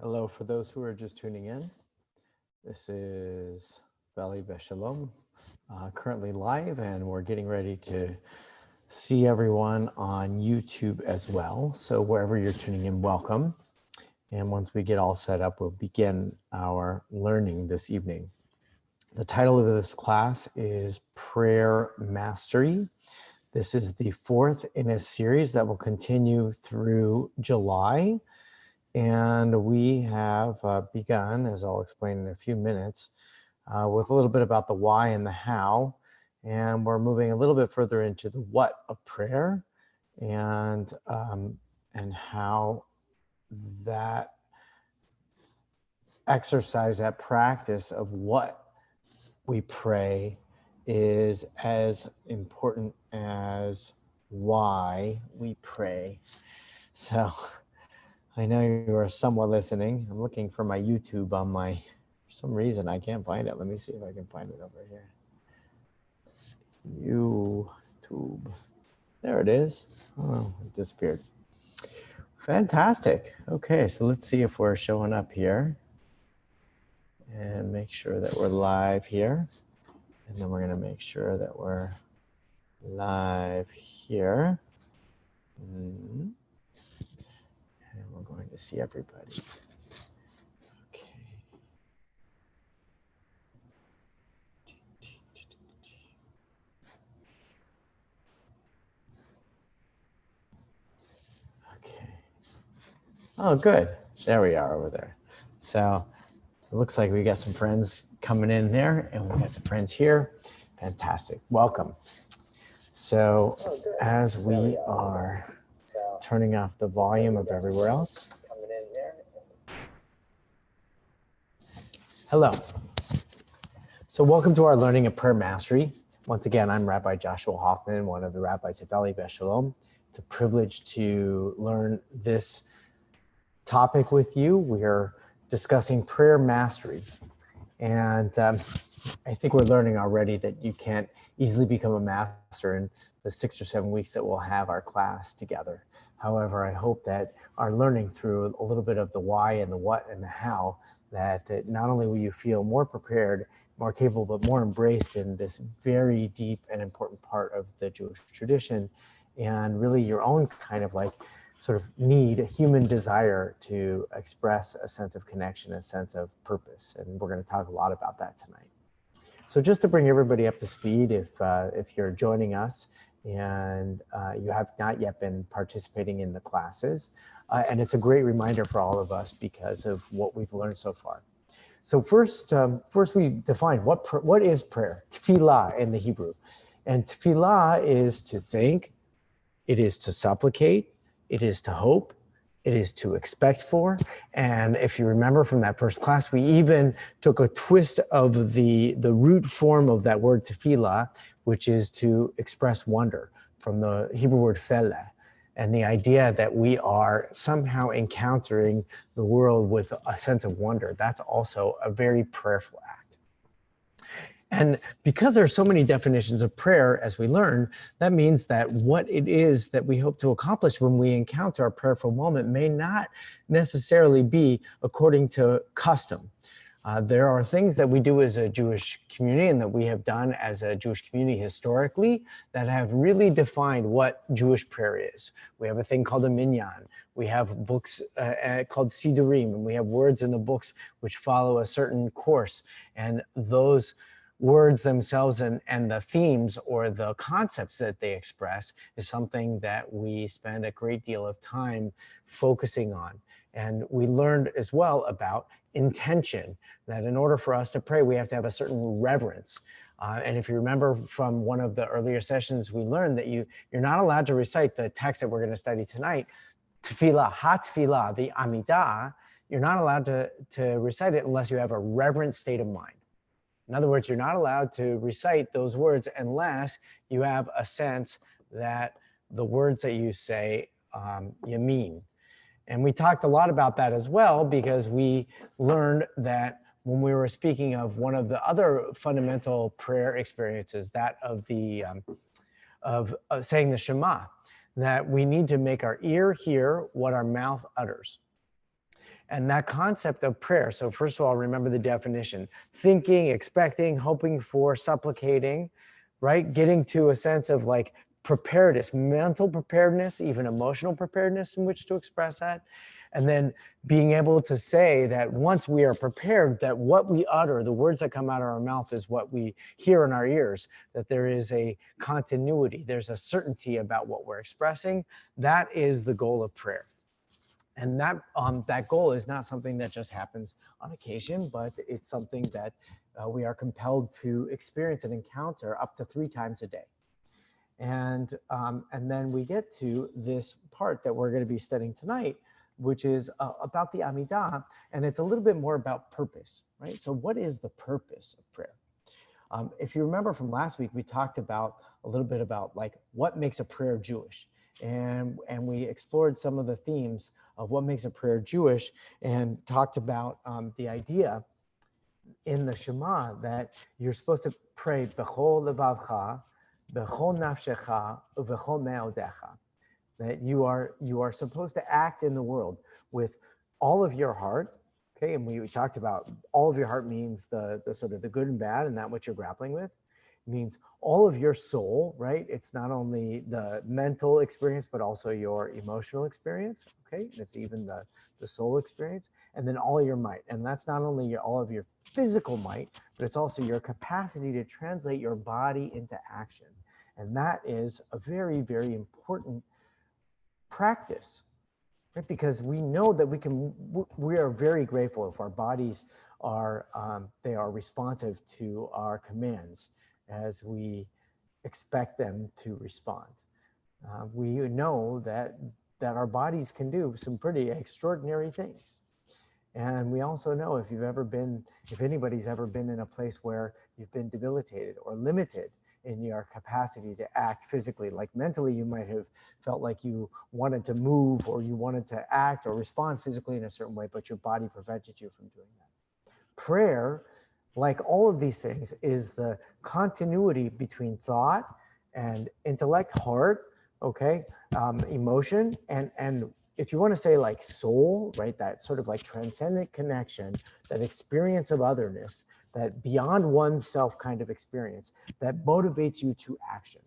Hello, for those who are just tuning in. This is Valley Beshalom, currently live, and we're getting ready to see everyone on YouTube as well. So wherever you're tuning in, welcome. And once we get all set up, we'll begin our learning this evening. The title of this class is Prayer Mastery. This is the fourth in a series that will continue through July. And we have begun, as I'll explain in a few minutes, with a little bit about the why and the how. And we're moving a little bit further into the what of prayer and how that exercise, that practice of what we pray is as important as why we pray. So I know you are somewhat listening. I'm looking for my YouTube on my, for some reason I can't find it. Let me see if I can find it over here. YouTube. There it is. Oh, it disappeared. Fantastic. Okay, so let's see if we're showing up here. And make sure that we're live here. And then we're going to make sure that we're live here. And we're going to see everybody. Okay. Okay. Oh, good. There we are over there. So it looks like we got some friends coming in there, and we got some friends here. Fantastic. Welcome. So as we are turning off the volume of everywhere else. Hello. So welcome to our learning of prayer mastery. Once again, I'm Rabbi Joshua Hoffman, one of the rabbis at Valley Beshalom. It's a privilege to learn this topic with you. We are discussing prayer mastery. And I think we're learning already that you can't easily become a master in the 6 or 7 weeks that we'll have our class together. However, I hope that our learning through a little bit of the why and the what and the how, that not only will you feel more prepared, more capable, but more embraced in this very deep and important part of the Jewish tradition, and really your own kind of like sort of need, a human desire to express a sense of connection, a sense of purpose. And we're going to talk a lot about that tonight. So just to bring everybody up to speed, if you're joining us and you have not yet been participating in the classes, and it's a great reminder for all of us because of what we've learned so far. So first we define what is prayer, tefillah in the Hebrew. And tefillah is to think, it is to supplicate, it is to hope, it is to expect for. And if you remember from that first class, we even took a twist of the root form of that word tefillah, which is to express wonder, from the Hebrew word felah. And the idea that we are somehow encountering the world with a sense of wonder, that's also a very prayerful act. And because there are so many definitions of prayer, as we learn, that means that what it is that we hope to accomplish when we encounter a prayerful moment may not necessarily be according to custom. There are things that we do as a Jewish community and that we have done as a Jewish community historically that have really defined what Jewish prayer is. We have a thing called a minyan. We have books called sidurim, and we have words in the books which follow a certain course. And those words themselves and the themes or the concepts that they express is something that we spend a great deal of time focusing on. And we learned as well about intention, that in order for us to pray, we have to have a certain reverence. And if you remember from one of the earlier sessions, we learned that you're not allowed to recite the text that we're going to study tonight, tefillah, ha-tefillah, the Amidah. You're not allowed to recite it unless you have a reverent state of mind. In other words, you're not allowed to recite those words unless you have a sense that the words that you say, you mean. And we talked a lot about that as well, because we learned that when we were speaking of one of the other fundamental prayer experiences, that of the of saying the Shema, that we need to make our ear hear what our mouth utters. And that concept of prayer, so first of all, remember the definition: thinking, expecting, hoping for, supplicating, right? Getting to a sense of like preparedness, mental preparedness, even emotional preparedness in which to express that. And then being able to say that once we are prepared, that what we utter, the words that come out of our mouth, is what we hear in our ears, that there is a continuity, there's a certainty about what we're expressing. That is the goal of prayer. And that goal is not something that just happens on occasion, but it's something that we are compelled to experience and encounter up to 3 times a day. And then we get to this part that we're going to be studying tonight, which is about the Amidah, and it's a little bit more about purpose, right? So what is the purpose of prayer? If you remember from last week, we talked about a little bit about like what makes a prayer Jewish. And we explored some of the themes of what makes a prayer Jewish, and talked about the idea in the Shema that you're supposed to pray b'chol levavcha, b'chol nafshecha, u'b'chol me'odecha. That you are supposed to act in the world with all of your heart. Okay, and we talked about all of your heart means the sort of the good and bad, and that what you're grappling with. It means all of your soul, right? It's not only the mental experience, but also your emotional experience. Okay, it's even the soul experience, and then all your might. And that's not only all of your physical might, but it's also your capacity to translate your body into action. And that is a very, very important practice, right? Because we know that we are very grateful if our bodies are, they are responsive to our commands as we expect them to respond. We know that our bodies can do some pretty extraordinary things. And we also know if anybody's ever been in a place where you've been debilitated or limited in your capacity to act physically, like mentally, you might have felt like you wanted to move or you wanted to act or respond physically in a certain way, but your body prevented you from doing that. Prayer, like all of these things, is the continuity between thought and intellect, heart, okay, emotion, and if you want to say like soul, right, that sort of like transcendent connection, that experience of otherness, that beyond oneself kind of experience that motivates you to action.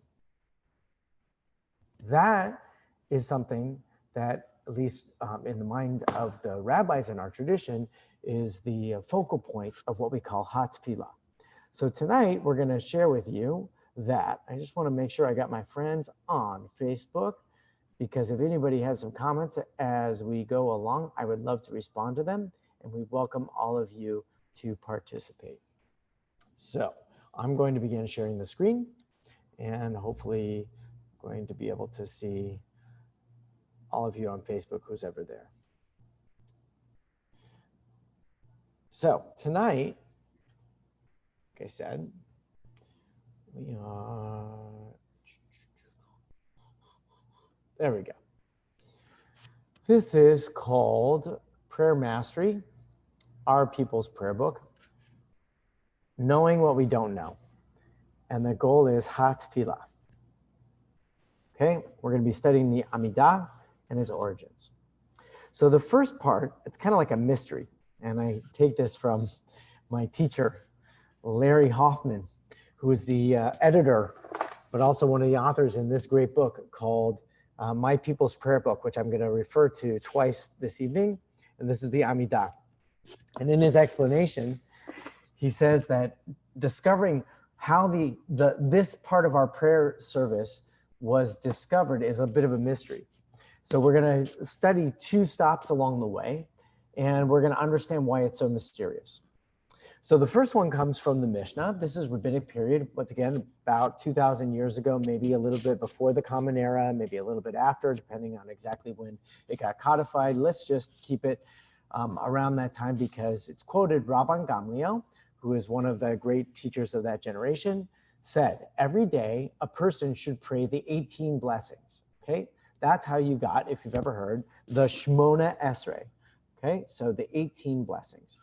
That is something that, at least in the mind of the rabbis in our tradition, is the focal point of what we call Hatfilah. So tonight we're going to share with you that. I just want to make sure I got my friends on Facebook, because if anybody has some comments as we go along, I would love to respond to them, and we welcome all of you to participate. So I'm going to begin sharing the screen, and hopefully going to be able to see all of you on Facebook, who's ever there. So tonight, like I said, we are, there we go. This is called Prayer Mastery, Our People's Prayer Book, Knowing What We Don't Know. And the goal is Hatfilah. Okay, we're going to be studying the Amidah and its origins. So the first part, it's kind of like a mystery. And I take this from my teacher, Larry Hoffman, who is the editor, but also one of the authors in this great book called My People's Prayer Book, which I'm going to refer to twice this evening. And this is the Amidah. And in his explanation, he says that discovering how this part of our prayer service was discovered is a bit of a mystery. So we're going to study 2 stops along the way, and we're going to understand why it's so mysterious. So the first one comes from the Mishnah. This is rabbinic period, once again, about 2,000 years ago, maybe a little bit before the Common Era, maybe a little bit after, depending on exactly when it got codified. Let's just keep it around that time, because it's quoted. Rabbi Gamliel, who is one of the great teachers of that generation, said, every day a person should pray the 18 blessings, okay? That's how you got, if you've ever heard, the Shmona Esrei, okay? So the 18 blessings.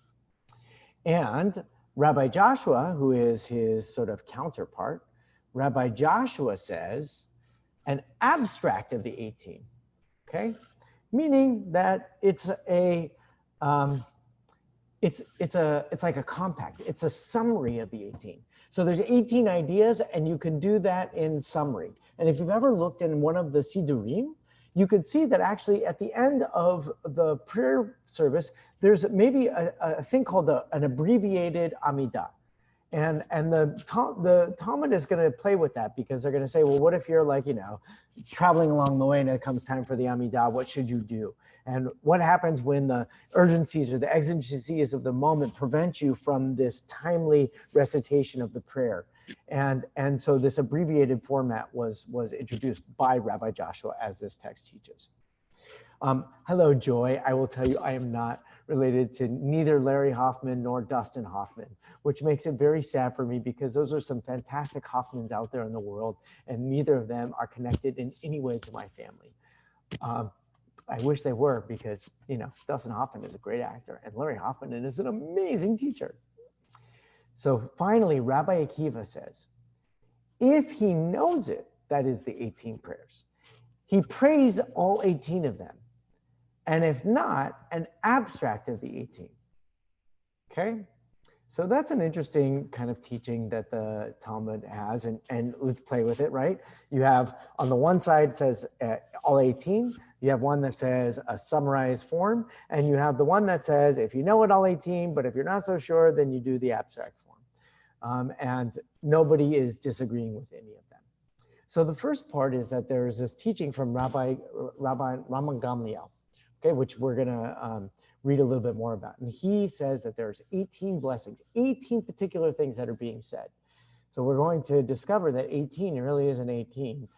And Rabbi Joshua, who is his sort of counterpart, Rabbi Joshua says an abstract of the 18, okay? Meaning that it's a it's like a compact. It's a summary of the 18. So there's 18 ideas, and you can do that in summary. And if you've ever looked in one of the Sidurim, you could see that actually at the end of the prayer service, there's maybe a thing called an abbreviated Amidah. And the Talmud is going to play with that, because they're going to say, well, what if you're like, traveling along the way and it comes time for the Amidah, what should you do? And what happens when the urgencies or the exigencies of the moment prevent you from this timely recitation of the prayer? And so this abbreviated format was introduced by Rabbi Joshua, as this text teaches. Hello, Joy. I will tell you, I am not related to neither Larry Hoffman nor Dustin Hoffman, which makes it very sad for me, because those are some fantastic Hoffmans out there in the world, and neither of them are connected in any way to my family. I wish they were, because, Dustin Hoffman is a great actor, and Larry Hoffman is an amazing teacher. So finally, Rabbi Akiva says, if he knows it, that is the 18 prayers, he prays all 18 of them. And if not, an abstract of the 18. Okay? So that's an interesting kind of teaching that the Talmud has, and let's play with it, right? You have, on the one side, it says all 18. You have one that says a summarized form, and you have the one that says, if you know it, all 18, but if you're not so sure, then you do the abstract form. And nobody is disagreeing with any of them. So the first part is that there is this teaching from Rabbi Raman Gamliel, okay, which we're going to read a little bit more about. And he says that there's 18 blessings, 18 particular things that are being said. So we're going to discover that 18 really isn't 18.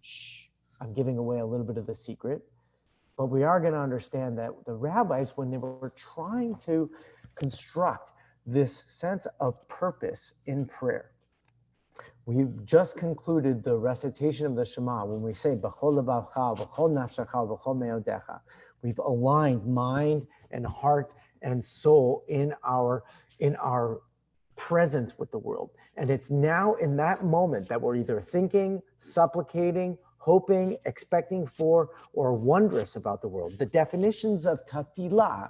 Shh, I'm giving away a little bit of the secret. But we are going to understand that the rabbis, when they were trying to construct this sense of purpose in prayer, we've just concluded the recitation of the Shema when we say, B'chol levavcha, v'chol nafshecha, v'chol me'odecha. We've aligned mind and heart and soul in our presence with the world. And it's now in that moment that we're either thinking, supplicating, hoping, expecting for, or wondrous about the world. The definitions of tefillah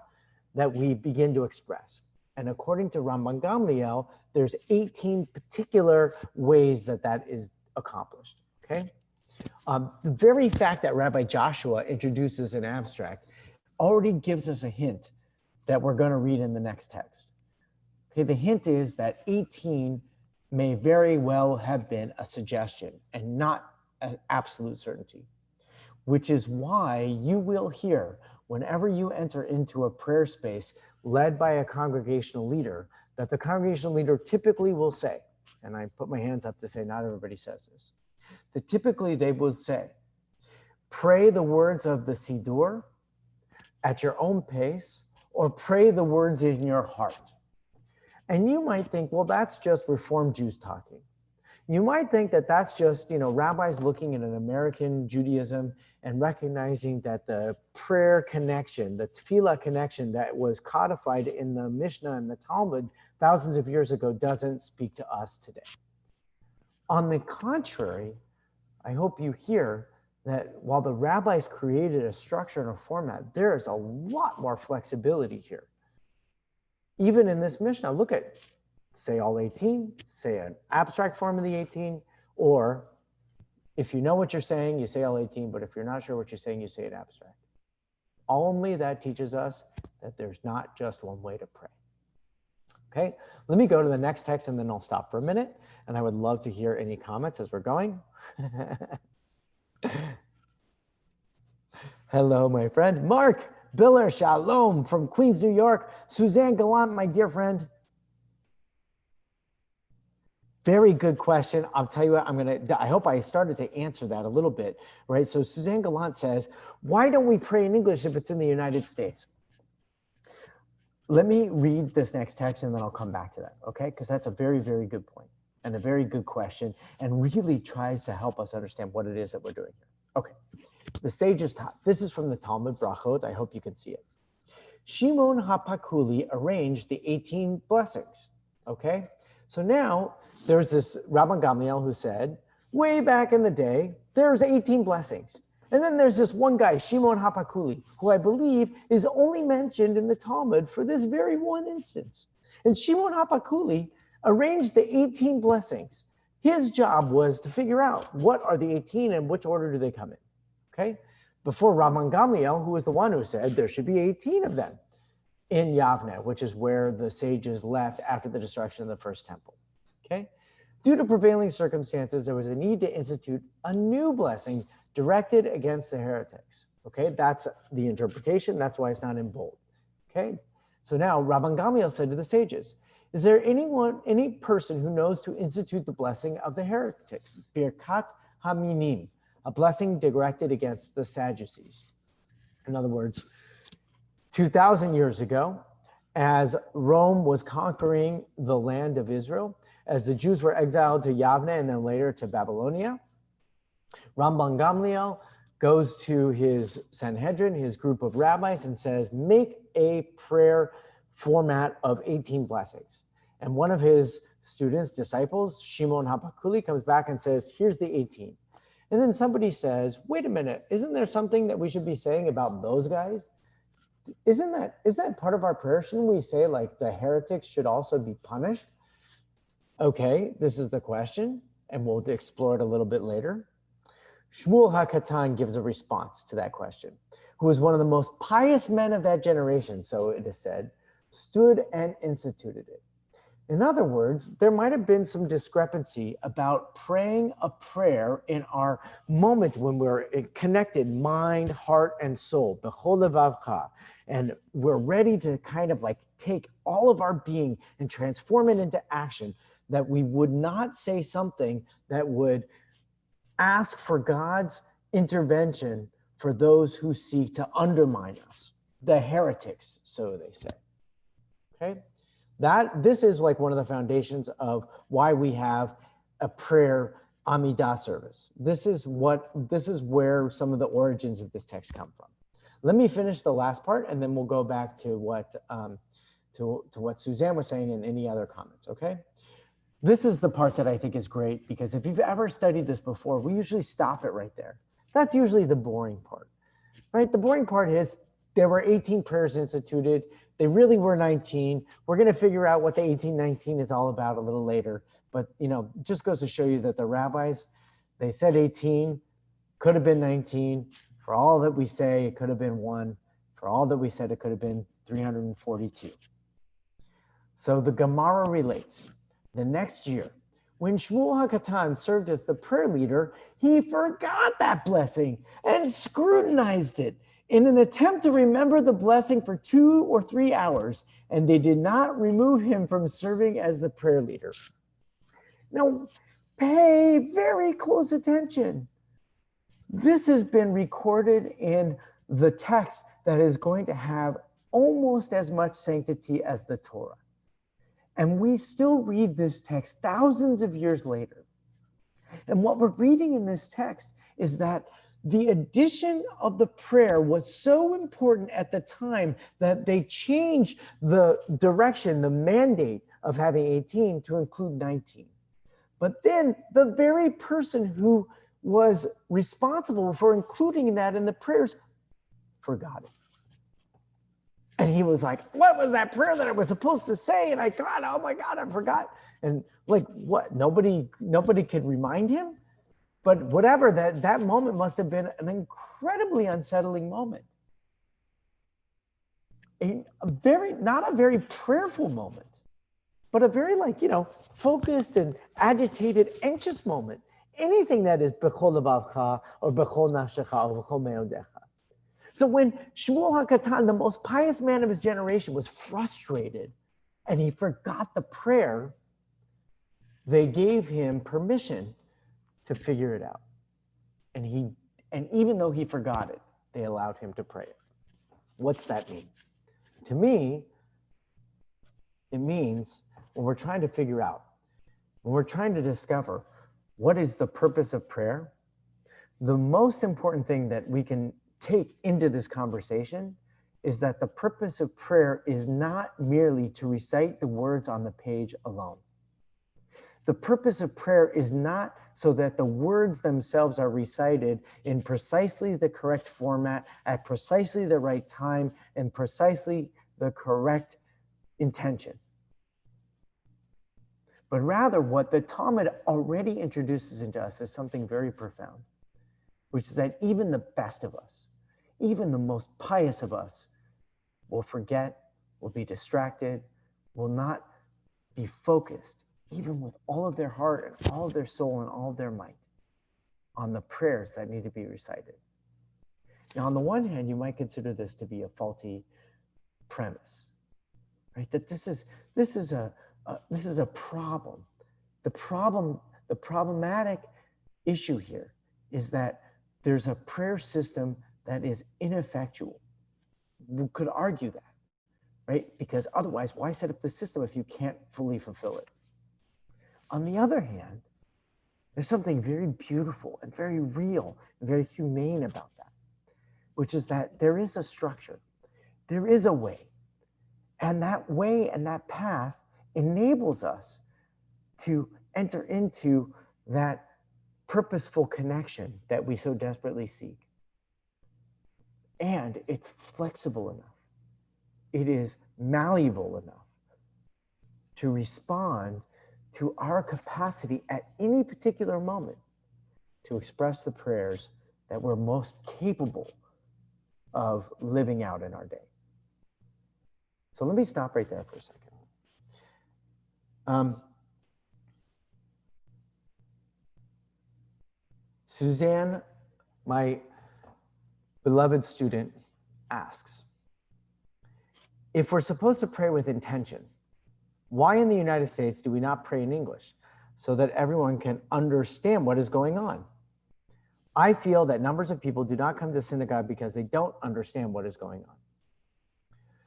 that we begin to express. And according to Rabban Gamliel, there's 18 particular ways that is accomplished, okay? The very fact that Rabbi Joshua introduces an abstract already gives us a hint that we're going to read in the next text. Okay, the hint is that 18 may very well have been a suggestion and not an absolute certainty, which is why you will hear whenever you enter into a prayer space led by a congregational leader, that the congregational leader typically will say, and I put my hands up to say not everybody says this, that typically they will say, pray the words of the Siddur at your own pace, or pray the words in your heart. And you might think, well, that's just Reformed Jews talking. You might think that that's just, rabbis looking at an American Judaism and recognizing that the prayer connection, the tefillah connection that was codified in the Mishnah and the Talmud thousands of years ago doesn't speak to us today. On the contrary, I hope you hear that while the rabbis created a structure and a format, there is a lot more flexibility here. Even in this Mishnah, look at, say all 18, say an abstract form of the 18, or if you know what you're saying, you say all 18, but if you're not sure what you're saying, you say it abstract. Only that teaches us that there's not just one way to pray. Okay, let me go to the next text and then I'll stop for a minute. And I would love to hear any comments as we're going. Hello, my friends. Mark Biller, shalom from Queens, New York. Suzanne Gallant, my dear friend. Very good question. I'll tell you what, I hope I started to answer that a little bit, right? So Suzanne Gallant says, why don't we pray in English if it's in the United States? Let me read this next text and then I'll come back to that, okay? Because that's a very, very good point and a very good question and really tries to help us understand what it is that we're doing here. Okay, the sages taught. This is from the Talmud Brachot. I hope you can see it. Shimon HaPakuli arranged the 18 blessings, okay? So now there's this Rabban Gamliel who said, way back in the day, there's 18 blessings. And then there's this one guy, Shimon Hapakuli, who I believe is only mentioned in the Talmud for this very one instance. And Shimon Hapakuli arranged the 18 blessings. His job was to figure out what are the 18 and which order do they come in, okay? Before Rabban Gamliel, who was the one who said there should be 18 of them in Yavne, which is where the sages left after the destruction of the first temple, okay? Due to prevailing circumstances, there was a need to institute a new blessing directed against the heretics, okay? That's the interpretation. That's why it's not in bold, okay? So now Rabban Gamliel said to the sages, is there any person who knows to institute the blessing of the heretics, Birkat Haminim, a blessing directed against the Sadducees? In other words, 2,000 years ago, as Rome was conquering the land of Israel, as the Jews were exiled to Yavne and then later to Babylonia, Rabban Gamliel goes to his Sanhedrin, his group of rabbis, and says, make a prayer format of 18 blessings. And one of his students, disciples, Shimon Hapakuli, comes back and says, here's the 18. And then somebody says, wait a minute, isn't there something that we should be saying about those guys? Is that part of our prayer? Shouldn't we say like the heretics should also be punished? Okay, this is the question, and we'll explore it a little bit later. Shmuel HaKatan gives a response to that question, who was one of the most pious men of that generation, so it is said, stood and instituted it. In other words, there might have been some discrepancy about praying a prayer in our moment when we're connected, mind, heart, and soul, b'chol levavcha, and we're ready to kind of like take all of our being and transform it into action, that we would not say something that would ask for God's intervention for those who seek to undermine us, the heretics, so they say, okay? This is like one of the foundations of why we have a prayer Amidah service. This is where some of the origins of this text come from. Let me finish the last part, and then we'll go back to what Suzanne was saying and any other comments, okay? This is the part that I think is great, because if you've ever studied this before, we usually stop it right there. That's usually the boring part, right? The boring part is there were 18 prayers instituted. They really were 19. We're going to figure out what the 1819 is all about a little later. But, just goes to show you that the rabbis, they said 18, could have been 19. For all that we say, it could have been 1. For all that we said, it could have been 342. So the Gemara relates, the next year, when Shmuel HaKatan served as the prayer leader, he forgot that blessing and scrutinized it in an attempt to remember the blessing for 2 or 3 hours, and they did not remove him from serving as the prayer leader. Now, pay very close attention. This has been recorded in the text that is going to have almost as much sanctity as the Torah. And we still read this text thousands of years later. And what we're reading in this text is that the addition of the prayer was so important at the time that they changed the direction, the mandate of having 18 to include 19. But then the very person who was responsible for including that in the prayers forgot it. And he was like, what was that prayer that I was supposed to say? And I thought, oh my God, I forgot. And like, what? Nobody could remind him? But whatever, that moment must have been an incredibly unsettling moment. Not a very prayerful moment, but a very focused and agitated, anxious moment. Anything that is b'chol levavcha or b'chol nafshecha or b'chol meodecha. So when Shmuel HaKatan, the most pious man of his generation, was frustrated and he forgot the prayer, they gave him permission to figure it out. And even though he forgot it, they allowed him to pray it. What's that mean? To me, it means when we're trying to figure out, when we're trying to discover what is the purpose of prayer, the most important thing that we can take into this conversation is that the purpose of prayer is not merely to recite the words on the page alone. The purpose of prayer is not so that the words themselves are recited in precisely the correct format, at precisely the right time, and precisely the correct intention. But rather, what the Talmud already introduces into us is something very profound, which is that even the best of us, even the most pious of us, will forget, will be distracted, will not be focused, even with all of their heart and all of their soul and all of their might, on the prayers that need to be recited. Now, on the one hand, you might consider this to be a faulty premise, right? That this is a problem. The problematic issue here is that there's a prayer system that is ineffectual. We could argue that, right? Because otherwise, why set up the system if you can't fully fulfill it? On the other hand, there's something very beautiful and very real and very humane about that, which is that there is a structure, there is a way, and that way and that path enables us to enter into that purposeful connection that we so desperately seek. And it's flexible enough, it is malleable enough to respond to our capacity at any particular moment to express the prayers that we're most capable of living out in our day. So let me stop right there for a second. Suzanne, my beloved student, asks, if we're supposed to pray with intention, why in the United States do we not pray in English so that everyone can understand what is going on? I feel that numbers of people do not come to synagogue because they don't understand what is going on.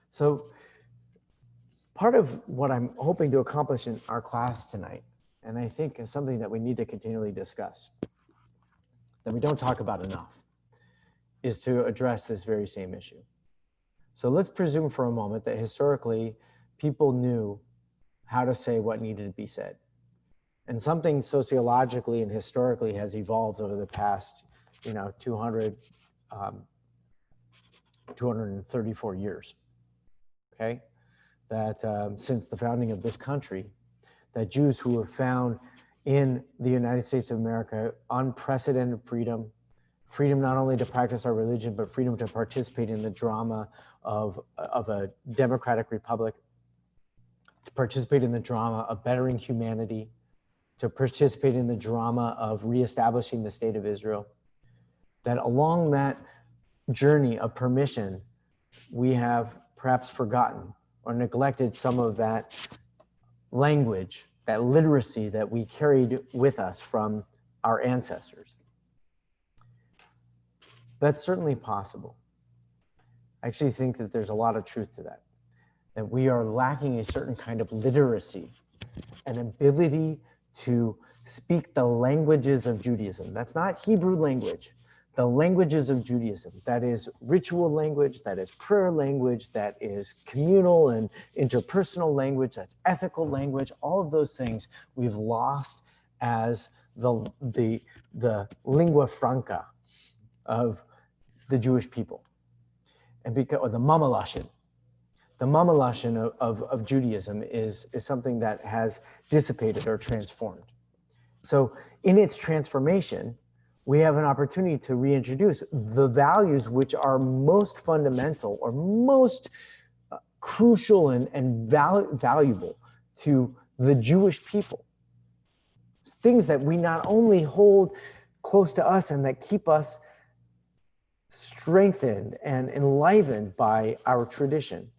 So part of what I'm hoping to accomplish in our class tonight, and I think is something that we need to continually discuss, that we don't talk about enough, is to address this very same issue. So let's presume for a moment that historically people knew how to say what needed to be said. And something sociologically and historically has evolved over the past, 234 years, okay? That since the founding of this country, that Jews who have found in the United States of America unprecedented freedom not only to practice our religion, but freedom to participate in the drama of a democratic republic, to participate in the drama of bettering humanity, to participate in the drama of reestablishing the state of Israel. That along that journey of permission, we have perhaps forgotten or neglected some of that language, that literacy that we carried with us from our ancestors. That's certainly possible. I actually think that there's a lot of truth to that, that we are lacking a certain kind of literacy, an ability to speak the languages of Judaism. That's not Hebrew language, the languages of Judaism. That is ritual language, that is prayer language, that is communal and interpersonal language, that's ethical language. All of those things we've lost as the lingua franca of the Jewish people, and because, or the Mama Lashon. The Mama Lashon of Judaism is something that has dissipated or transformed. So in its transformation, we have an opportunity to reintroduce the values which are most fundamental or most crucial and valuable to the Jewish people. Things that we not only hold close to us and that keep us strengthened and enlivened by our tradition,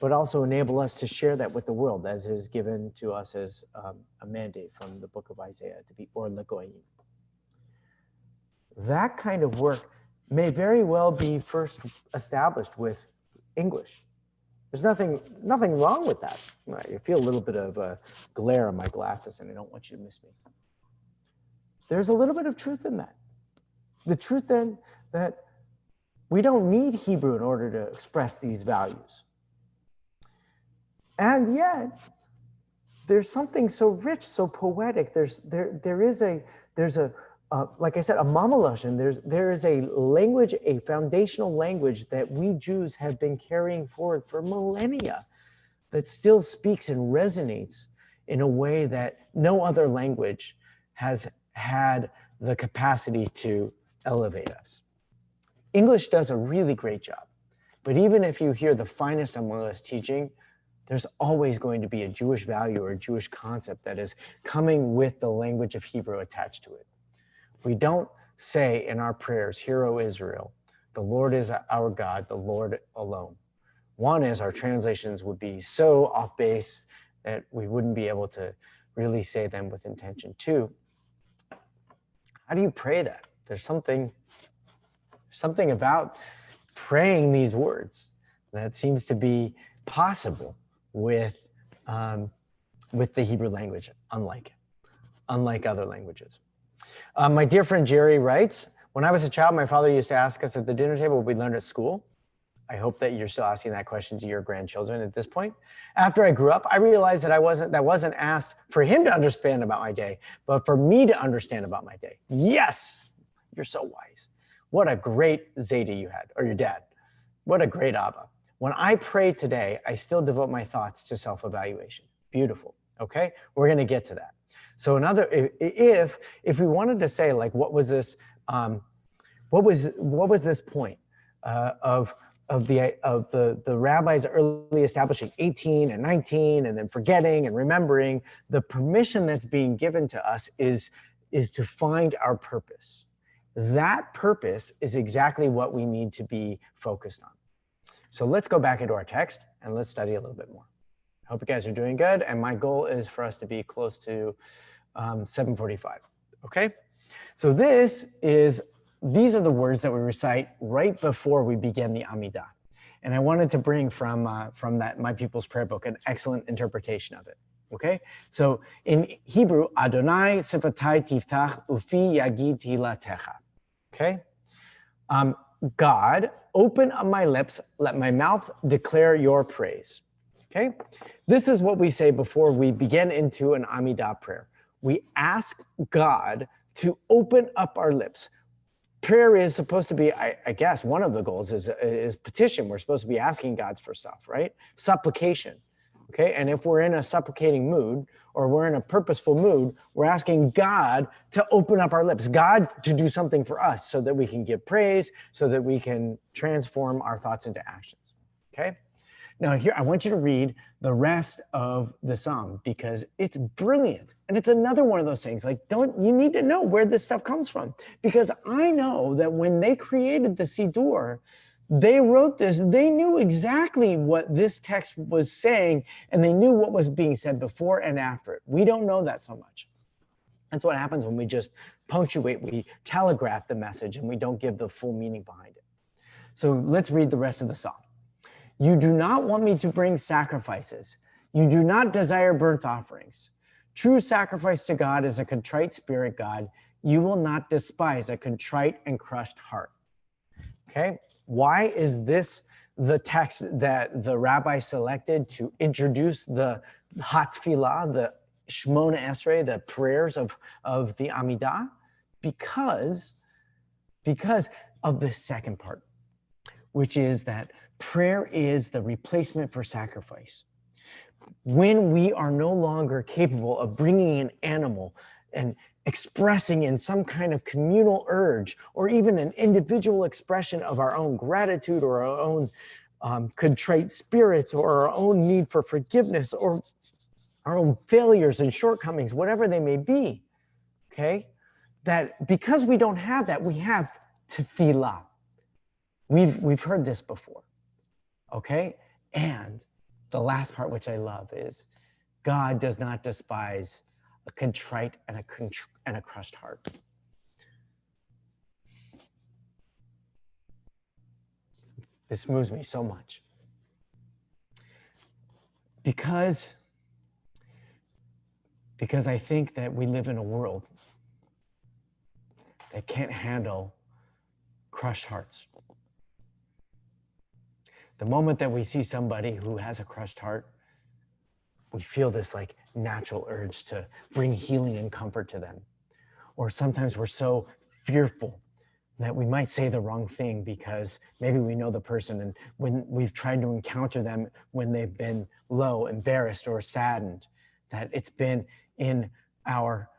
but also enable us to share that with the world, as is given to us as a mandate from the book of Isaiah, to be Or L'Goyim. That kind of work may very well be first established with English. There's nothing wrong with that. I feel a little bit of a glare on my glasses, and I don't want you to miss me. There's a little bit of truth in that. The truth then that we don't need Hebrew in order to express these values. And yet, there's something so rich, so poetic. There's a like I said, a mama lashon. There is a language, a foundational language that we Jews have been carrying forward for millennia, that still speaks and resonates in a way that no other language has had the capacity to elevate us. English does a really great job, but even if you hear the finest among us teaching, there's always going to be a Jewish value or a Jewish concept that is coming with the language of Hebrew attached to it. We don't say in our prayers, "Hear, O Israel, the Lord is our God, the Lord alone." One is our translations would be so off base that we wouldn't be able to really say them with intention. Two, how do you pray that? There's something about praying these words that seems to be possible with the Hebrew language, unlike other languages. My dear friend Jerry writes, when I was a child, my father used to ask us at the dinner table what we learned at school. I hope that you're still asking that question to your grandchildren at this point. After I grew up, I realized that that wasn't asked for him to understand about my day, but for me to understand about my day. Yes, you're so wise. What a great Zeta you had, or your dad. What a great Abba. When I pray today, I still devote my thoughts to self-evaluation. Beautiful, okay? We're gonna get to that. So if we wanted to say, like, what was this point of the rabbis early establishing 18 and 19 and then forgetting and remembering, the permission that's being given to us is to find our purpose. That purpose is exactly what we need to be focused on. So let's go back into our text and let's study a little bit more. I hope you guys are doing good. And my goal is for us to be close to 7:45, okay? So these are the words that we recite right before we begin the Amidah. And I wanted to bring from that My People's Prayer book an excellent interpretation of it, okay? So in Hebrew, Adonai Sifatai Tiftach Ufi Yagid Tilatecha, okay? God, open up my lips, let my mouth declare your praise. Okay? This is what we say before we begin into an Amidah prayer. We ask God to open up our lips. Prayer is supposed to be, I guess, one of the goals is petition. We're supposed to be asking God for stuff, right? Supplication. Okay? And if we're in a supplicating mood or we're in a purposeful mood, we're asking God to open up our lips, God to do something for us so that we can give praise, so that we can transform our thoughts into actions. Okay? Now here, I want you to read the rest of the Psalm because it's brilliant. And it's another one of those things, like, you need to know where this stuff comes from. Because I know that when they created the Siddur, they wrote this, they knew exactly what this text was saying, and they knew what was being said before and after it. We don't know that so much. That's what happens when we just punctuate, we telegraph the message, and we don't give the full meaning behind it. So let's read the rest of the Psalm. You do not want me to bring sacrifices. You do not desire burnt offerings. True sacrifice to God is a contrite spirit, God. You will not despise a contrite and crushed heart. Okay, why is this the text that the rabbi selected to introduce the Hatfilah, the Shmona Esrei, the prayers of the Amidah? Because of the second part, which is that prayer is the replacement for sacrifice. When we are no longer capable of bringing an animal and expressing in some kind of communal urge or even an individual expression of our own gratitude or our own contrite spirit or our own need for forgiveness or our own failures and shortcomings, whatever they may be, okay? That because we don't have that, we have tefillah. We've heard this before, okay? And the last part, which I love, is God does not despise a contrite and a crushed heart. This moves me so much. Because I think that we live in a world that can't handle crushed hearts. The moment that we see somebody who has a crushed heart, we feel this like natural urge to bring healing and comfort to them. Or sometimes we're so fearful that we might say the wrong thing because maybe we know the person, and when we've tried to encounter them when they've been low, embarrassed, or saddened, that it's been in our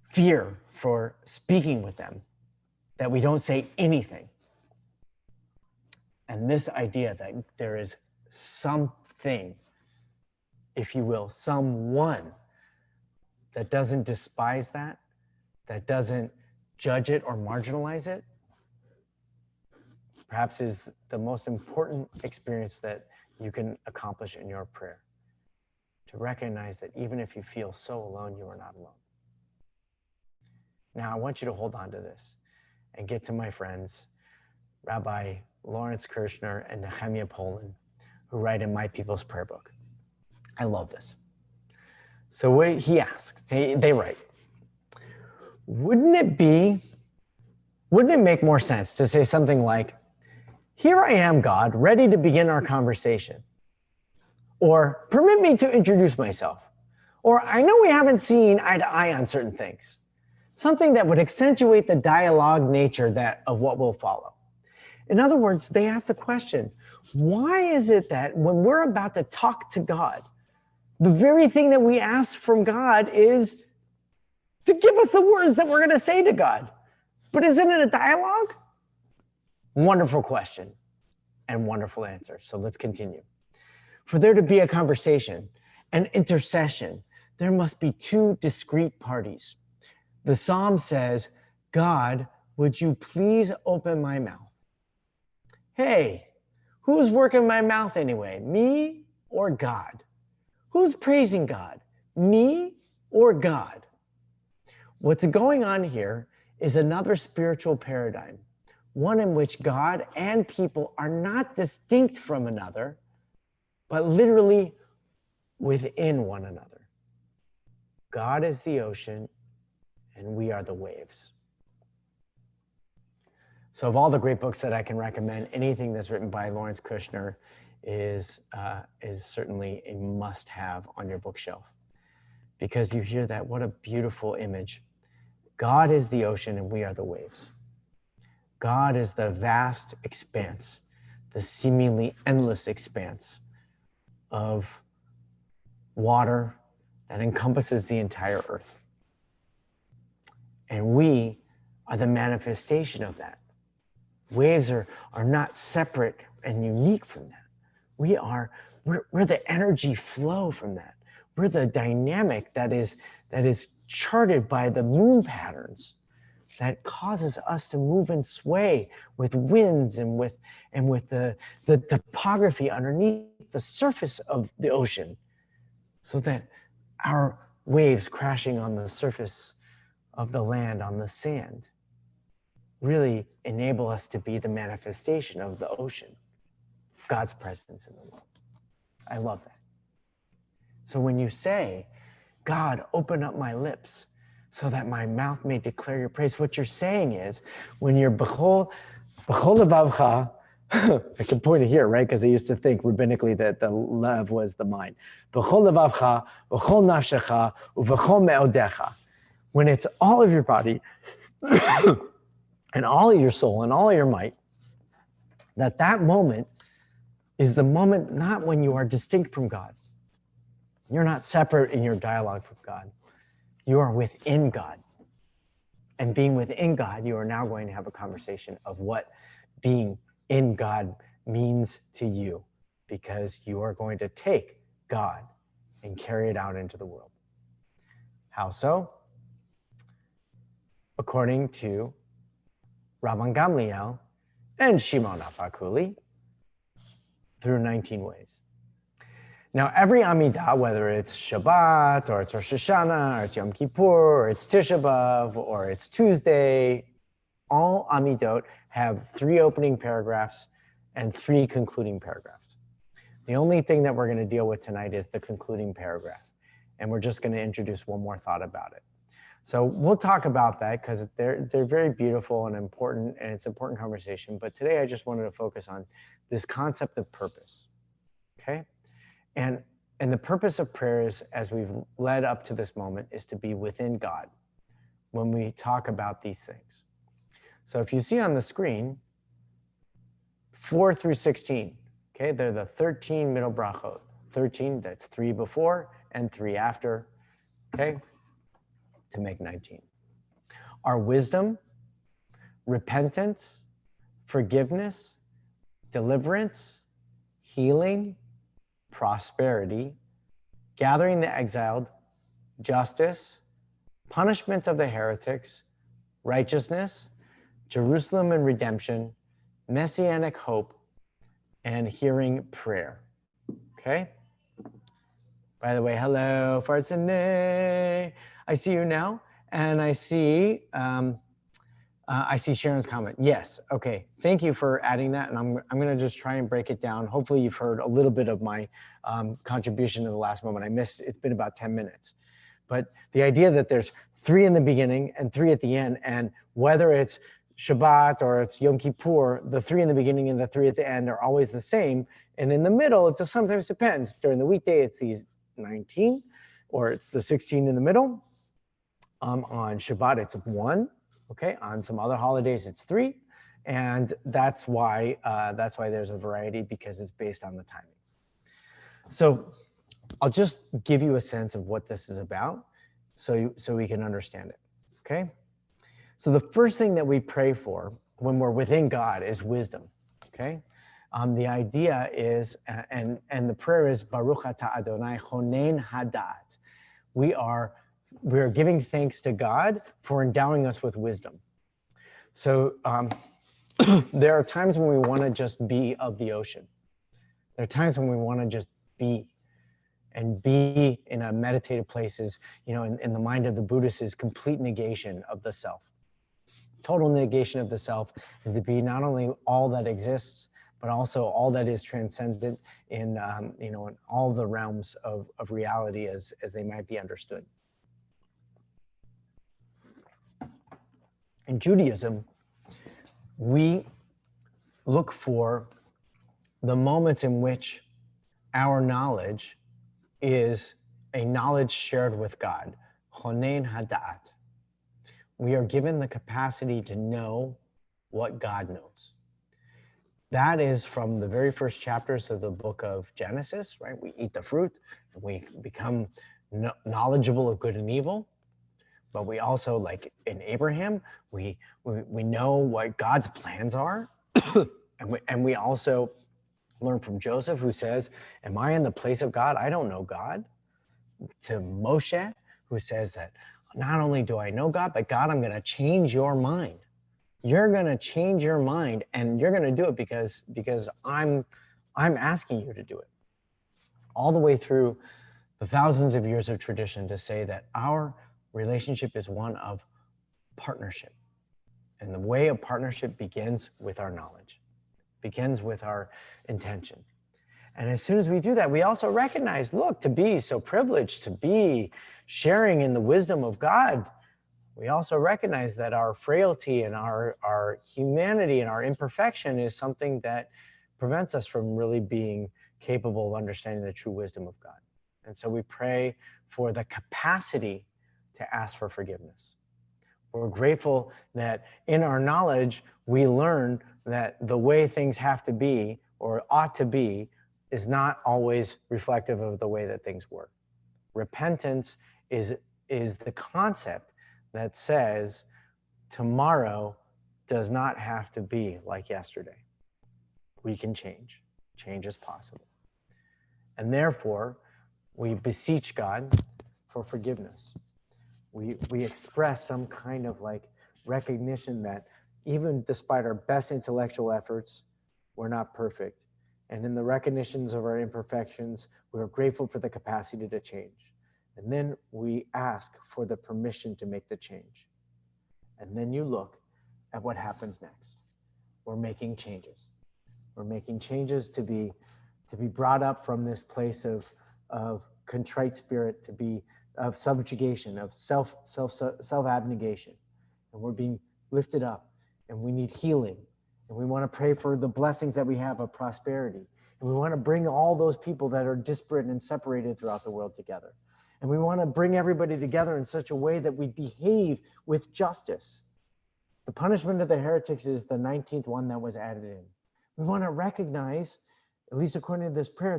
fear for speaking with them that we don't say anything. And this idea that there is something, if you will, someone that doesn't despise that doesn't judge it or marginalize it, perhaps is the most important experience that you can accomplish in your prayer. To recognize that even if you feel so alone, you are not alone. Now, I want you to hold on to this and get to my friends, Rabbi Lawrence Kirshner and Nehemiah Poland, who write in My People's Prayer Book. I love this. So what he asks, they write, wouldn't it make more sense to say something like, here I am, God, ready to begin our conversation. Or permit me to introduce myself. Or I know we haven't seen eye to eye on certain things. Something that would accentuate the dialogue nature of what will follow. In other words, they ask the question, why is it that when we're about to talk to God, the very thing that we ask from God is to give us the words that we're going to say to God? But isn't it a dialogue? Wonderful question and wonderful answer. So let's continue. For there to be a conversation, an intercession, there must be two discrete parties. The Psalm says, God, would you please open my mouth? Hey, who's working my mouth anyway? Me or God? Who's praising God? Me or God? What's going on here is another spiritual paradigm, one in which God and people are not distinct from another, but literally within one another. God is the ocean, and we are the waves. So of all the great books that I can recommend, anything that's written by Lawrence Kushner is certainly a must-have on your bookshelf. Because you hear that, what a beautiful image. God is the ocean and we are the waves. God is the vast expanse, the seemingly endless expanse of water that encompasses the entire earth. And we are the manifestation of that. Waves are not separate and unique from that. We're the energy flow from that. We're the dynamic that is charted by the moon patterns that causes us to move and sway with winds and with the topography underneath the surface of the ocean, so that our waves crashing on the surface of the land, on the sand, really enable us to be the manifestation of the ocean, God's presence in the world. I love that. So when you say, God, open up my lips so that my mouth may declare your praise, what you're saying is, when you're b'chol levavcha, I can point it here, right? Because I used to think rabbinically that the lev was the mind. B'chol levavcha, b'chol nafshecha, uv'chol me'odecha. When it's all of your body and all of your soul and all of your might, that moment is the moment not when you are distinct from God. You're not separate in your dialogue from God. You are within God. And being within God, you are now going to have a conversation of what being in God means to you, because you are going to take God and carry it out into the world. How so? According to Rabban Gamliel and Shimon Apakuli, through 19 ways. Now, every Amidah, whether it's Shabbat, or it's Rosh Hashanah, or it's Yom Kippur, or it's Tisha B'Av, or it's Tuesday, all Amidot have 3 opening paragraphs and 3 concluding paragraphs. The only thing that we're going to deal with tonight is the concluding paragraph, and we're just going to introduce one more thought about it. So we'll talk about that because they're very beautiful and important, and it's an important conversation. But today I just wanted to focus on this concept of purpose, okay? And And the purpose of prayer is, as we've led up to this moment, is to be within God when we talk about these things. So if you see on the screen, 4 through 16, okay, they're the 13 middle brachot. 13, that's 3 before and 3 after, okay, to make 19. Our wisdom, repentance, forgiveness, deliverance, healing, prosperity, gathering the exiled, justice, punishment of the heretics, righteousness, Jerusalem and redemption, messianic hope, and hearing prayer. Okay? By the way, hello, Farzane. I see you now, and I see Sharon's comment. Yes, okay. Thank you for adding that, and I'm going to just try and break it down. Hopefully you've heard a little bit of my contribution to the last moment. I missed, it's been about 10 minutes. But the idea that there's 3 in the beginning and 3 at the end, and whether it's Shabbat or it's Yom Kippur, the 3 in the beginning and the 3 at the end are always the same. And in the middle, it just sometimes depends. During the weekday, it's these 19, or it's the 16 in the middle. On Shabbat, it's 1. Okay, on some other holidays, it's 3. And that's why there's a variety, because it's based on the timing. So I'll just give you a sense of what this is about so we can understand it, okay? So the first thing that we pray for when we're within God is wisdom, okay? The idea is, and the prayer is, Baruch atah Adonai chonen hadat. We are giving thanks to God for endowing us with wisdom. So there are times when we want to just be of the ocean. There are times when we want to just be. And be in a meditative place is, in the mind of the Buddhist, is complete negation of the self. Total negation of the self is to be not only all that exists, but also all that is transcendent in, in all the realms of reality as they might be understood. In Judaism, we look for the moments in which our knowledge is a knowledge shared with God, chonen hadat. We are given the capacity to know what God knows. That is from the very first chapters of the book of Genesis, right? We eat the fruit, and we become knowledgeable of good and evil. But we also, like in Abraham, we know what God's plans are, and we also learn from Joseph, who says, am I in the place of God? I don't know God. To Moshe, who says that not only do I know God, but God, I'm going to change your mind. You're going to change your mind, and you're going to do it because I'm asking you to do it. All the way through the thousands of years of tradition to say that our relationship is one of partnership. And the way of partnership begins with our knowledge, begins with our intention. And as soon as we do that, we also recognize, look, to be so privileged, to be sharing in the wisdom of God, we also recognize that our frailty and our humanity and our imperfection is something that prevents us from really being capable of understanding the true wisdom of God. And so we pray for the capacity to ask for forgiveness. We're grateful that in our knowledge, we learn that the way things have to be or ought to be is not always reflective of the way that things work. Repentance is the concept that says tomorrow does not have to be like yesterday. We can change. Change is possible. And therefore, we beseech God for forgiveness. We express some kind of like recognition that even despite our best intellectual efforts, we're not perfect. And in the recognitions of our imperfections, we're grateful for the capacity to change. And then we ask for the permission to make the change. And then you look at what happens next. We're making changes. We're making changes to be brought up from this place of contrite spirit, to be of subjugation, of self-abnegation. And we're being lifted up, and we need healing. And we want to pray for the blessings that we have of prosperity. And we want to bring all those people that are disparate and separated throughout the world together. And we want to bring everybody together in such a way that we behave with justice. The punishment of the heretics is the 19th one that was added in. We want to recognize, at least according to this prayer,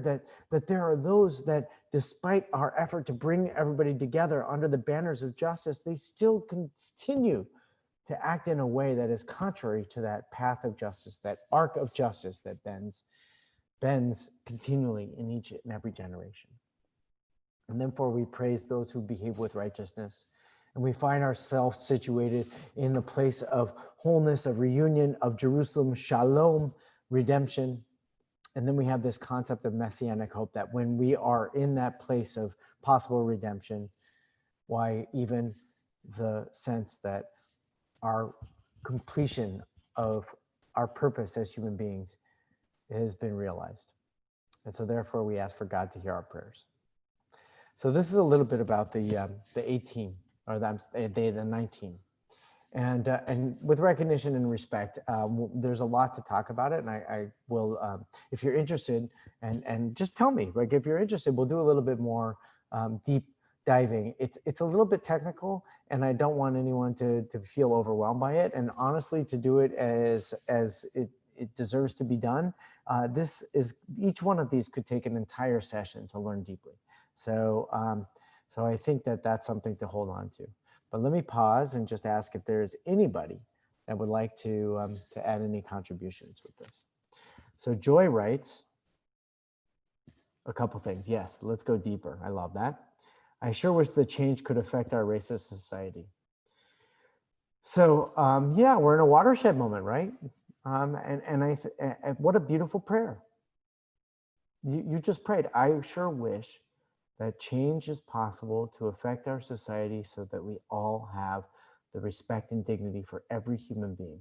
that there are those that, despite our effort to bring everybody together under the banners of justice, they still continue to act in a way that is contrary to that path of justice, that arc of justice that bends continually in each and every generation. And therefore we praise those who behave with righteousness. And we find ourselves situated in the place of wholeness, of reunion, of Jerusalem, shalom, redemption. And then we have this concept of messianic hope, that when we are in that place of possible redemption, why even the sense that our completion of our purpose as human beings has been realized. And so therefore we ask for God to hear our prayers. So this is a little bit about the 18, or the 19. And with recognition and respect, there's a lot to talk about it. And I will, if you're interested, and just tell me, like, if you're interested, we'll do a little bit more deep diving. It's a little bit technical, and I don't want anyone to feel overwhelmed by it. And honestly, to do it as it deserves to be done, each one of these could take an entire session to learn deeply. So I think that that's something to hold on to. But let me pause and just ask if there's anybody that would like to add any contributions with this. So Joy writes a couple things. Yes, let's go deeper. I love that. I sure wish the change could affect our racist society. So yeah, we're in a watershed moment, right? And what a beautiful prayer. You just prayed. I sure wish that change is possible to affect our society so that we all have the respect and dignity for every human being.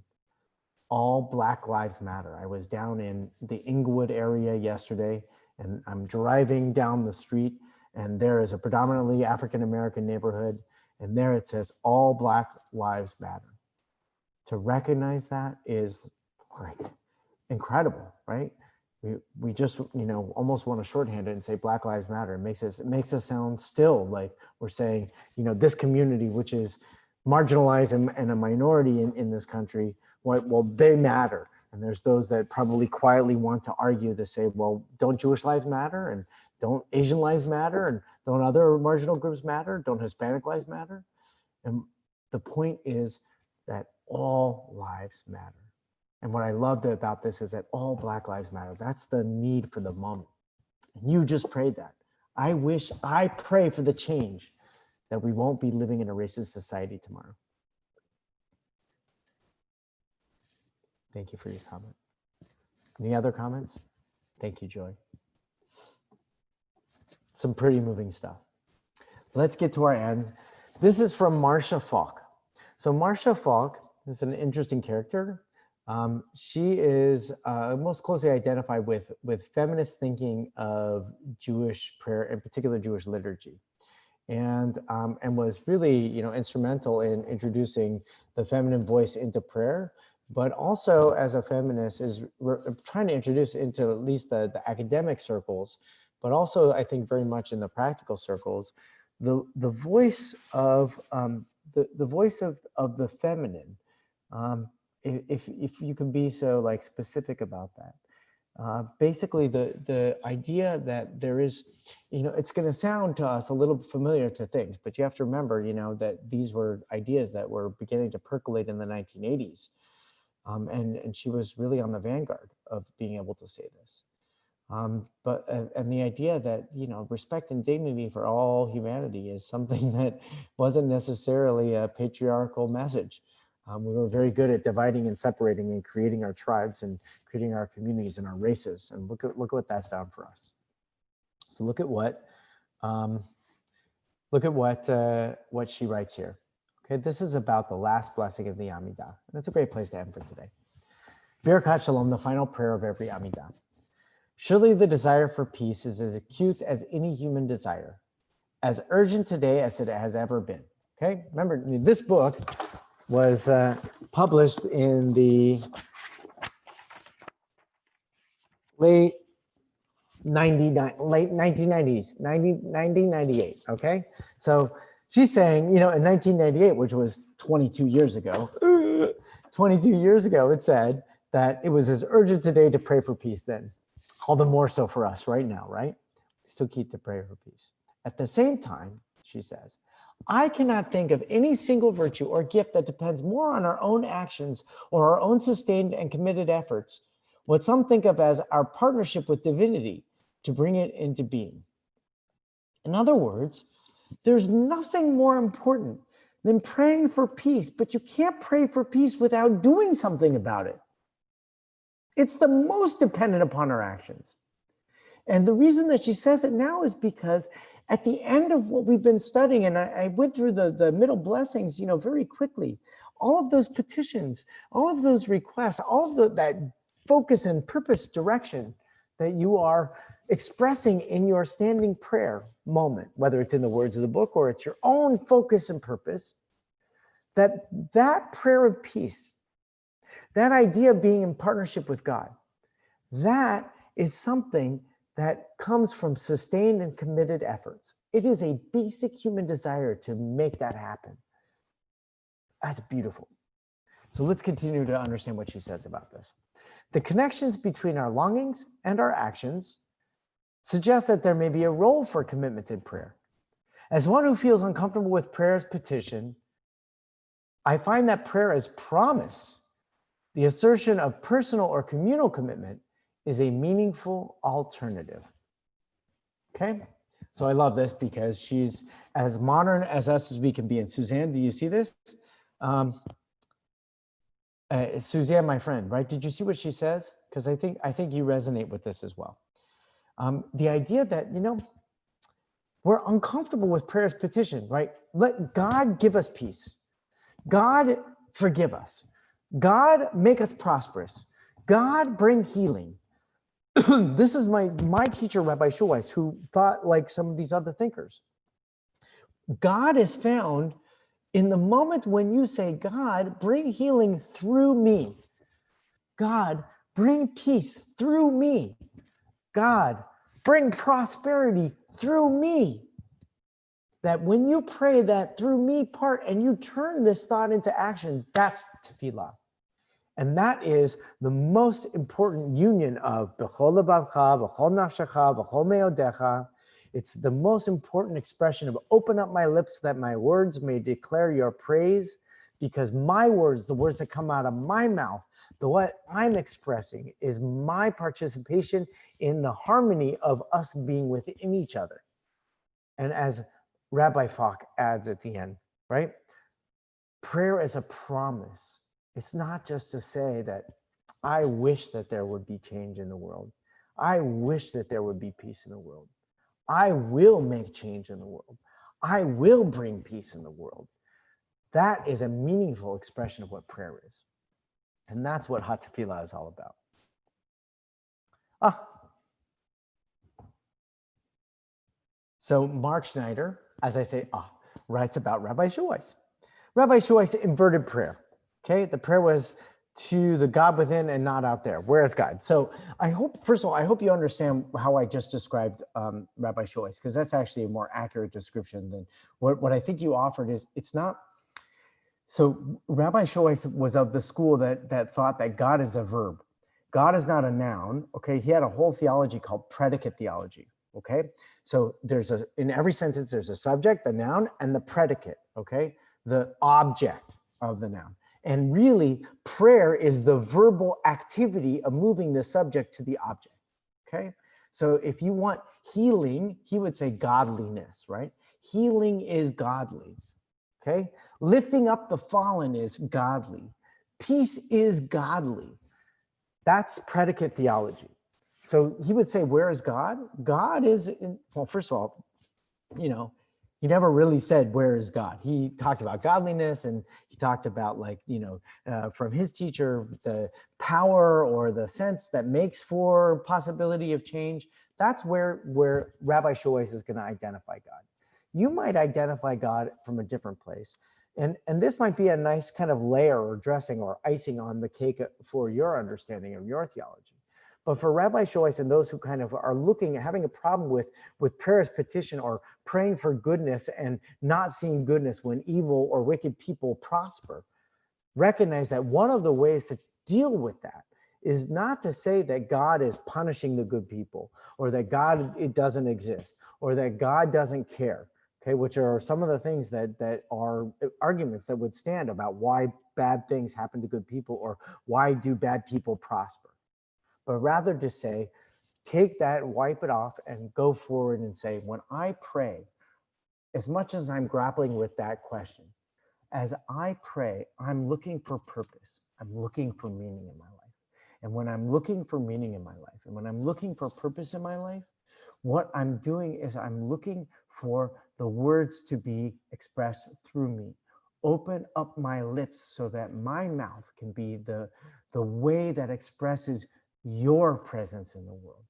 All Black Lives Matter. I was down in the Inglewood area yesterday, and I'm driving down the street, and there is a predominantly African-American neighborhood, and there it says, all Black Lives Matter. To recognize that is like incredible, right? We just, almost want to shorthand it and say Black Lives Matter. It makes us sound still like we're saying, this community, which is marginalized and a minority in this country, well, they matter. And there's those that probably quietly want to argue to say, well, don't Jewish lives matter? And don't Asian lives matter? And don't other marginal groups matter? Don't Hispanic lives matter? And the point is that all lives matter. And what I loved about this is that all Black Lives Matter. That's the need for the moment. And you just prayed that. I pray for the change that we won't be living in a racist society tomorrow. Thank you for your comment. Any other comments? Thank you, Joy. Some pretty moving stuff. Let's get to our end. This is from Marcia Falk. So Marcia Falk is an interesting character. She is most closely identified with feminist thinking of Jewish prayer, in particular Jewish liturgy, and was really instrumental in introducing the feminine voice into prayer, but also as a feminist is trying to introduce into at least the academic circles, but also I think very much in the practical circles, the voice of the voice of the feminine. If you can be so specific about that. Basically the idea that there is, it's going to sound to us a little familiar to things, but you have to remember, that these were ideas that were beginning to percolate in the 1980s. And she was really on the vanguard of being able to say this. And the idea that, respect and dignity for all humanity is something that wasn't necessarily a patriarchal message. We were very good at dividing and separating and creating our tribes and creating our communities and our races. And look at what that's done for us. So look at what she writes here. Okay, this is about the last blessing of the Amidah. And it's a great place to end for today. Birkat Shalom, the final prayer of every Amidah. Surely the desire for peace is as acute as any human desire, as urgent today as it has ever been. Okay, remember this book was published in the late 99, late 1990s, 1998, okay? So she's saying, you know, in 1998, which was 22 years ago, 22 years ago, it said that it was as urgent today to pray for peace then. All the more so for us right now, right? Still keep to pray for peace. At the same time, she says, I cannot think of any single virtue or gift that depends more on our own actions or our own sustained and committed efforts, what some think of as our partnership with divinity, to bring it into being. In other words, there's nothing more important than praying for peace, but you can't pray for peace without doing something about it. It's the most dependent upon our actions. And the reason that she says it now is because at the end of what we've been studying, and I went through the middle blessings, you know, very quickly, all of those petitions, all of those requests, all of that focus and purpose direction that you are expressing in your standing prayer moment, whether it's in the words of the book or it's your own focus and purpose, that prayer of peace, that idea of being in partnership with God, that is something that comes from sustained and committed efforts. It is a basic human desire to make that happen. That's beautiful. So let's continue to understand what she says about this. The connections between our longings and our actions suggest that there may be a role for commitment in prayer. As one who feels uncomfortable with prayer as petition, I find that prayer as promise, the assertion of personal or communal commitment, is a meaningful alternative. Okay, so I love this because she's as modern as us as we can be. And Suzanne, do you see this? Suzanne, my friend, right? Did you see what she says? Because I think you resonate with this as well. The idea that, you know, we're uncomfortable with prayer's petition, right? Let God give us peace. God forgive us. God make us prosperous. God bring healing. This is my teacher, Rabbi Schulweis, who thought like some of these other thinkers. God is found in the moment when you say, God, bring healing through me. God, bring peace through me. God, bring prosperity through me. That when you pray that through me part and you turn this thought into action, that's tefillah. And that is the most important union of b'chol lebavcha, b'chol nafshecha, b'chol meodecha. It's the most important expression of open up my lips that my words may declare your praise, because my words, the words that come out of my mouth, what I'm expressing is my participation in the harmony of us being within each other. And as Rabbi Falk adds at the end, right? Prayer is a promise. It's not just to say that I wish that there would be change in the world. I wish that there would be peace in the world. I will make change in the world. I will bring peace in the world. That is a meaningful expression of what prayer is. And that's what Hatafila is all about. So Mark Schneider, as I say, writes about Rabbi Schulweis. Rabbi Schulweis inverted prayer. Okay, the prayer was to the God within and not out there. Where is God? So I hope, first of all, I hope you understand how I just described Rabbi Schulweis, because that's actually a more accurate description than what I think you offered is, it's not. So Rabbi Schulweis was of the school that thought that God is a verb. God is not a noun, okay? He had a whole theology called predicate theology, okay? So in every sentence, there's a subject, the noun, and the predicate, okay? The object of the noun. And really, prayer is the verbal activity of moving the subject to the object, okay? So if you want healing, he would say godliness, right? Healing is godly, okay? Lifting up the fallen is godly. Peace is godly. That's predicate theology. So he would say, where is God? God is, well, first of all, you know, he never really said, where is God? He talked about godliness, and he talked about, like, you know, from his teacher, the power or the sense that makes for possibility of change. That's where Rabbi Schulweis is going to identify God. You might identify God from a different place. And this might be a nice kind of layer or dressing or icing on the cake for your understanding of your theology. But for Rabbi Shoice and those who kind of are looking at having a problem with prayer as petition or praying for goodness and not seeing goodness when evil or wicked people prosper, recognize that one of the ways to deal with that is not to say that God is punishing the good people, or that God, it doesn't exist, or that God doesn't care, okay, which are some of the things that are arguments that would stand about why bad things happen to good people, or why do bad people prosper. But rather to say, take that, wipe it off, and go forward and say, when I pray, as much as I'm grappling with that question, as I pray, I'm looking for purpose. I'm looking for meaning in my life. And when I'm looking for meaning in my life, and when I'm looking for purpose in my life, what I'm doing is I'm looking for the words to be expressed through me. Open up my lips so that my mouth can be the way that expresses your presence in the world.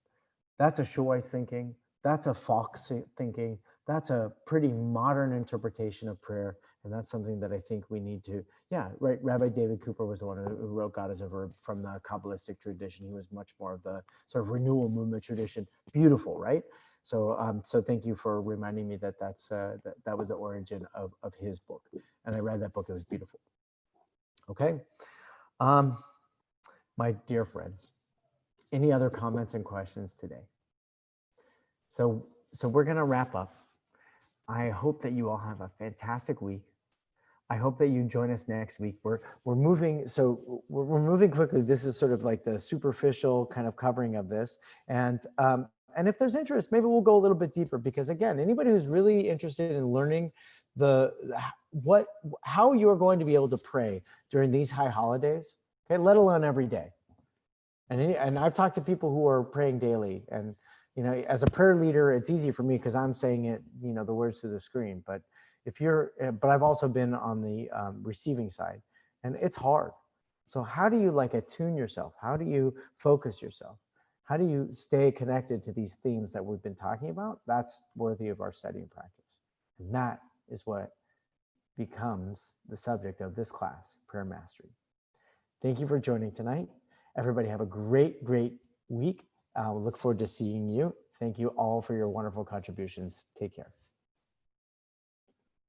That's a Shoi's thinking. That's a Fox thinking. That's a pretty modern interpretation of prayer. And that's something that I think we need to, yeah, right. Rabbi David Cooper was the one who wrote God as a Verb from the Kabbalistic tradition. He was much more of the sort of renewal movement tradition. Beautiful, right? So, so thank you for reminding me that that was the origin of his book. And I read that book. It was beautiful. Okay. My dear friends, any other comments and questions today? So we're going to wrap up. I hope that you all have a fantastic week. I hope that you join us next week. We're moving, so we're moving quickly. This is sort of like the superficial kind of covering of this. And if there's interest, maybe we'll go a little bit deeper, because again, anybody who's really interested in learning how you're going to be able to pray during these high holidays, okay, let alone every day. And I've talked to people who are praying daily, and as a prayer leader, it's easy for me because I'm saying it, the words to the screen. But but I've also been on the receiving side, and it's hard. So how do you attune yourself? How do you focus yourself? How do you stay connected to these themes that we've been talking about? That's worthy of our study and practice. And that is what becomes the subject of this class, Prayer Mastery. Thank you for joining tonight. Everybody have a great, great week. We'll look forward to seeing you. Thank you all for your wonderful contributions. Take care.